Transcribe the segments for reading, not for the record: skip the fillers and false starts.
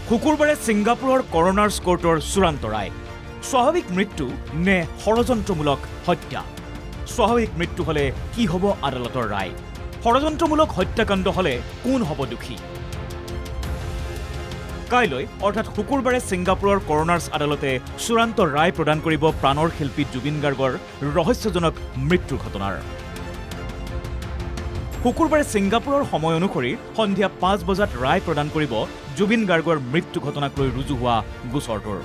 শুকুৰবাৰে ছিংগাপুৰৰ কৰোনাৰ্ছ কোৰ্টৰ চূড়ান্ত ৰায়। স্বাভাৱিক মৃত্যু নে ষড়যন্ত্ৰমূলক হত্যা? স্বাভাৱিক মৃত্যু হলে কি হ'ব আদালতৰ ৰায়? ষড়যন্ত্ৰমূলক হত্যাকাণ্ড হলে কোন হ'ব দোষী? কাইলৈ অৰ্থাৎ শুকুৰবাৰে ছিংগাপুৰৰ কৰোনাৰ্ছ আদালতে চূড়ান্ত ৰায় প্ৰদান কৰিব প্ৰাণৰ শিল্পী জুবিন গাৰ্গৰ ৰহস্যজনক মৃত্যুৰ ঘটনাৰ। শুকুৰবাৰে ছিংগাপুৰৰ সময় অনুসৰি সন্ধিয়া ৫ বজাত ৰায় প্ৰদান কৰিব জুবিন গাৰ্গৰ মৃত্যু ঘটনাক লৈ ৰুজু হোৱা গোচৰটোৰ।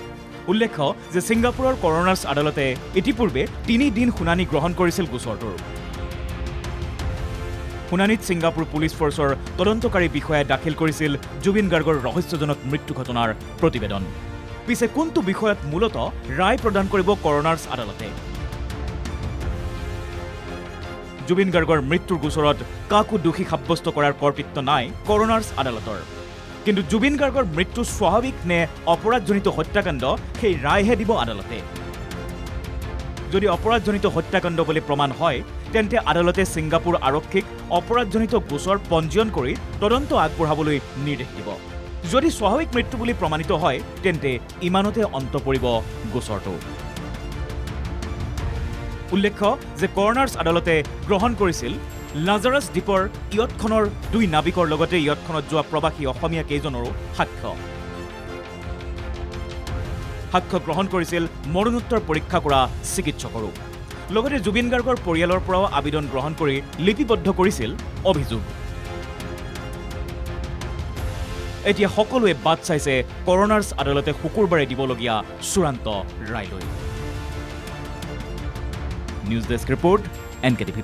উল্লেখ্য যে ছিংগাপুৰৰ কৰোনাৰ্ছ আদালতে ইতিপূৰ্বে ৩ দিন শুনানি গ্ৰহণ কৰিছিল গোচৰটোৰ। শুনানিত ছিংগাপুৰ পুলিচ ফ'ৰ্চৰ তদন্তকাৰী বিষয়াই দাখিল কৰিছিল জুবিন গাৰ্গৰ ৰহস্যজনক মৃত্যু ঘটনাৰ প্ৰতিবেদন। পিছে কোনটো বিষয়ত মূলতঃ ৰায় প্ৰদান কৰিব কৰোনাৰ্ছ আদালতে? জুবিন গাৰ্গৰ মৃত্যুৰ গোচৰত কাকো দোষী সাব্যস্ত কৰাৰ কৰ্তৃত্ব নাই কৰোনাৰ্ছ আদালতৰ। কিন্তু জুবিন গাৰ্গৰ মৃত্যু স্বাভাৱিক নে অপৰাধজনিত হত্যাকাণ্ড সেই ৰায়হে দিব আদালতে। যদি অপৰাধজনিত হত্যাকাণ্ড বুলি প্ৰমাণ হয় তেন্তে আদালতে ছিংগাপুৰ আৰক্ষীক অপৰাধজনিত গোচৰ পঞ্জীয়ন কৰি তদন্ত আগবঢ়াবলৈ নিৰ্দেশ দিব। যদি স্বাভাৱিক মৃত্যু বুলি প্ৰমাণিত হয় তেন্তে ইমানতে অন্ত পৰিব গোচৰটো। উল্লেখ্য যে কৰোনাৰ্ছ আদালতে গ্ৰহণ কৰিছিল লাজাৰাছ দ্বীপৰ ইয়টখনৰ 2 নাবিকৰ লগতে ইয়টখনত যোৱা প্ৰৱাসী অসমীয়া কেইজনৰো সাক্ষ্য গ্ৰহণ কৰিছিল মৰণোত্তৰ পৰীক্ষা কৰা চিকিৎসকৰো। লগতে জুবিন গাৰ্গৰ পৰিয়ালৰ পৰাও আবেদন গ্ৰহণ কৰি লিপিবদ্ধ কৰিছিল অভিযোগ। এতিয়া সকলোৱে বাট চাইছে কৰোনাৰ্ছ আদালতে শুকুৰবাৰে দিবলগীয়া চূড়ান্ত ৰায়লৈ। News desk report NKTV+।